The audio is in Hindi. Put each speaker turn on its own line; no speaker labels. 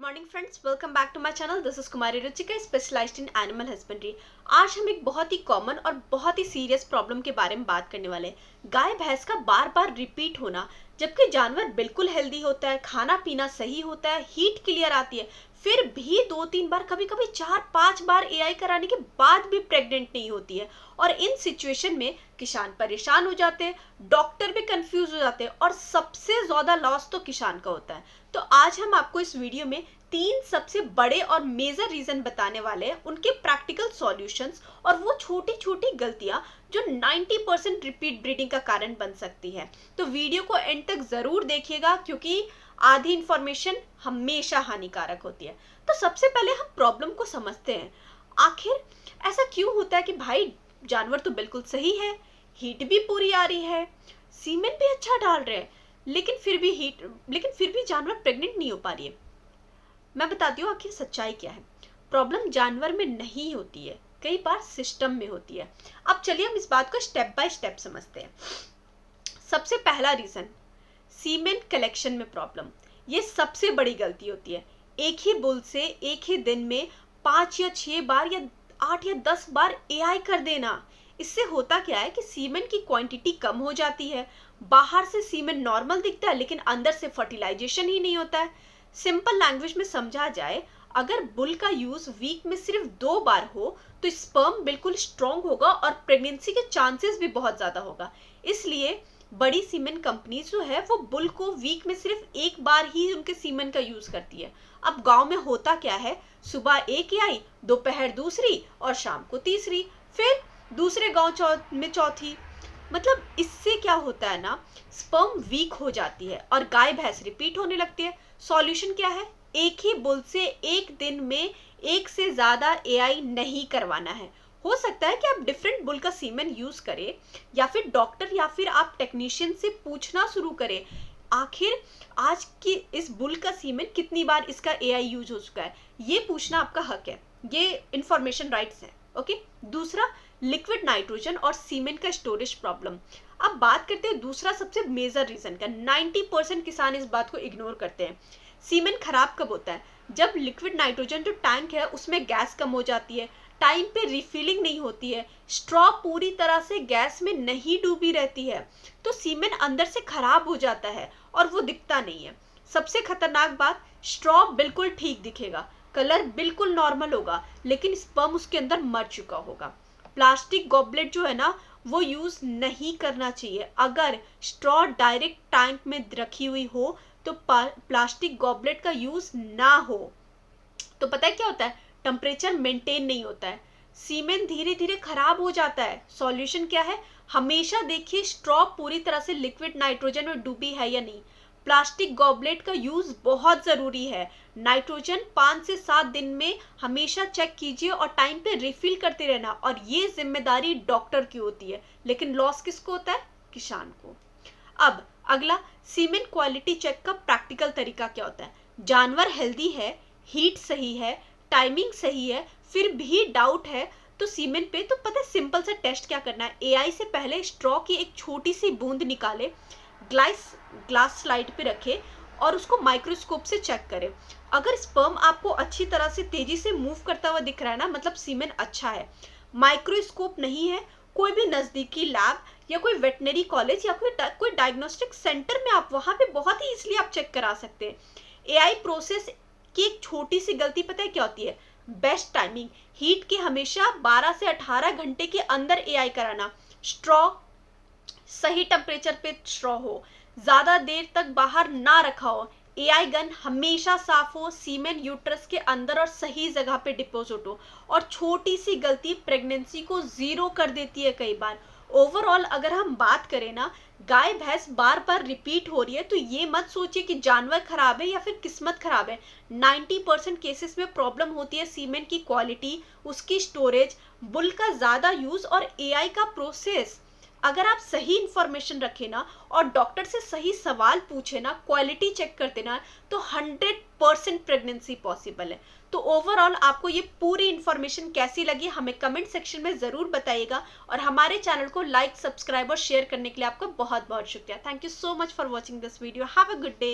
Good morning friends, welcome back to my channel. This is Kumari Ruchika, specialized in animal husbandry. आज हम एक बहुत ही कॉमन और बहुत ही सीरियस प्रॉब्लम के बारे में बात करने वाले हैं। गाय भैंस का बार बार रिपीट होना, जबकि जानवर बिल्कुल हेल्दी होता है, खाना पीना सही होता है, हीट क्लियर आती है, फिर भी 2-3 बार, कभी कभी 4-5 बार एआई कराने के बाद भी प्रेग्नेंट नहीं होती है। और इन सिचुएशन में किसान परेशान हो जाते हैं, डॉक्टर भी कंफ्यूज हो जाते हैं और सबसे ज्यादा लॉस तो किसान का होता है। तो आज हम आपको इस वीडियो में 3 सबसे बड़े और मेजर रीजन बताने वाले हैं, उनके प्रैक्टिकल सॉल्यूशंस और वो छोटी छोटी गलतियां जो 90% रिपीट ब्रीडिंग का कारण बन सकती है। तो वीडियो को एंड तक जरूर देखिएगा, क्योंकि आधी इंफॉर्मेशन हमेशा हानिकारक होती है। तो सबसे पहले हम प्रॉब्लम को समझते हैं। आखिर ऐसा क्यों होता है कि भाई जानवर तो बिल्कुल सही है, हीट भी पूरी आ रही है, सीमेन भी अच्छा डाल रहे हैं, लेकिन फिर भी जानवर प्रेग्नेंट नहीं हो पा रही है। मैं बताती हूँ आखिर सच्चाई क्या है। प्रॉब्लम जानवर में नहीं होती है, कई बार सिस्टम में होती है। अब चलिए हम इस बात को स्टेप बाय स्टेप समझते हैं। सबसे पहला रीजन, सीमेन कलेक्शन में प्रॉब्लम। ये सबसे बड़ी गलती होती है। एक ही बुल से एक ही दिन में 5 या 6 बार या 8 या 10 बार एआई कर देना। इससे होता क्या है कि सीमेन की क्वांटिटी कम हो जाती है। बाहर से सीमेन नॉर्मल दिखता है, लेकिन अंदर से फर्टिलाइजेशन ही नहीं होता है। सिंपल लैंग्वेज में समझा जाए, अगर बुल का यूज वीक में सिर्फ 2 बार हो तो स्पर्म बिल्कुल स्ट्रॉन्ग होगा और प्रेगनेंसी के चांसेस भी बहुत ज्यादा होगा। इसलिए बड़ी सीमेन कंपनीज जो है वो बुल को वीक में सिर्फ 1 बार ही उनके सीमेन का यूज करती है। अब गांव में होता क्या है, सुबह एक एआई, दोपहर दूसरी और शाम को तीसरी, फिर दूसरे गांव में चौथी। मतलब इससे क्या होता है ना, स्पर्म वीक हो जाती है और गाय भैंस रिपीट होने लगती है। सॉल्यूशन क्या है, एक ही बुल से एक दिन में 1 से ज्यादा एआई नहीं करवाना है। हो सकता है कि आप डिफरेंट बुल का सीमेन यूज करें, या फिर डॉक्टर या फिर आप टेक्नीशियन से पूछना शुरू करें, आखिर आज की इस बुल का सीमेन कितनी बार इसका एआई यूज हो चुका है। ये पूछना आपका हक है, ये इंफॉर्मेशन राइट्स है। ओके। दूसरा, लिक्विड नाइट्रोजन और सीमेन का स्टोरेज प्रॉब्लम। अब बात करते हैं दूसरा सबसे मेजर रीजन का। 90% किसान इस बात को इग्नोर करते हैं। सीमेन खराब कब होता है, जब लिक्विड नाइट्रोजन जो टैंक है उसमें गैस कम हो जाती है, टाइम पे रिफिलिंग नहीं होती है, स्ट्रॉ पूरी तरह से गैस में नहीं डूबी रहती है, तो सीमेन अंदर से खराब हो जाता है और वो दिखता नहीं है। सबसे खतरनाक बात, स्ट्रॉ बिल्कुल ठीक दिखेगा, कलर बिल्कुल नॉर्मल होगा, लेकिन स्पर्म उसके अंदर मर चुका होगा। प्लास्टिक गॉबलेट जो है ना, वो यूज नहीं करना चाहिए। अगर स्ट्रॉ डायरेक्ट टैंक में रखी हुई हो तो प्लास्टिक गॉबलेट का यूज ना हो। तो पता है क्या होता है, टेम्परेचर मेंटेन नहीं होता है, सीमेन धीरे धीरे खराब हो जाता है। सॉल्यूशन क्या है, हमेशा देखिए स्ट्रॉ पूरी तरह से लिक्विड नाइट्रोजन में डूबी है या नहीं। प्लास्टिक गॉबलेट का यूज बहुत जरूरी है। नाइट्रोजन 5 से 7 दिन में हमेशा चेक कीजिए और टाइम पे रिफिल करते रहना, और ये जिम्मेदारी डॉक्टर की होती है, लेकिन लॉस किसको होता है, किसान को। अब अगला, सीमेन क्वालिटी चेक का प्रैक्टिकल तरीका क्या होता है। जानवर हेल्दी है, हीट सही है, टाइमिंग सही है, फिर भी डाउट है तो सीमेन पे, तो पता है सिंपल सा टेस्ट क्या करना है। एआई से पहले स्ट्रॉ की एक छोटी सी बूंद निकाले, ग्लास स्लाइड पे रखे और उसको माइक्रोस्कोप से चेक करें। अगर स्पर्म आपको अच्छी तरह से तेजी से मूव करता हुआ दिख रहा है ना, मतलब सीमेन अच्छा है। माइक्रोस्कोप नहीं है, कोई भी नजदीकी लैब या कोई वेटनरी कॉलेज या कोई डायग्नोस्टिक सेंटर में आप वहां पे बहुत ही इजीली आप चेक करा सकते हैं। एआई प्रोसेस की एक छोटी सी गलती पता है क्या होती है, बेस्ट टाइमिंग। हीट के हमेशा 12 से 18 घंटे के अंदर एआई कराना। स्ट्रॉ सही टेम्परेचर पे स्ट्रॉ हो, ज्यादा देर तक बाहर ना रखा हो, एआई गन हमेशा साफ हो, सीमेन यूट्रस के अंदर और सही जगह पे डिपोजिट हो। और छोटी सी गलती प्रेगनेंसी को 0 कर देती है कई बार। ओवरऑल अगर हम बात करें ना, गाय भैंस बार बार रिपीट हो रही है तो ये मत सोचिए कि जानवर खराब है या फिर किस्मत खराब है। 90% केसेस में प्रॉब्लम होती है सीमेन की क्वालिटी, उसकी स्टोरेज, बुल का ज्यादा यूज और एआई का प्रोसेस। अगर आप सही इंफॉर्मेशन रखें ना और डॉक्टर से सही सवाल पूछे ना, क्वालिटी चेक करते ना, तो 100% प्रेगनेंसी पॉसिबल है। तो ओवरऑल आपको ये पूरी इंफॉर्मेशन कैसी लगी हमें कमेंट सेक्शन में जरूर बताइएगा, और हमारे चैनल को लाइक, सब्सक्राइब और शेयर करने के लिए आपका बहुत बहुत शुक्रिया। Thank you so much for watching this video. Have a good day.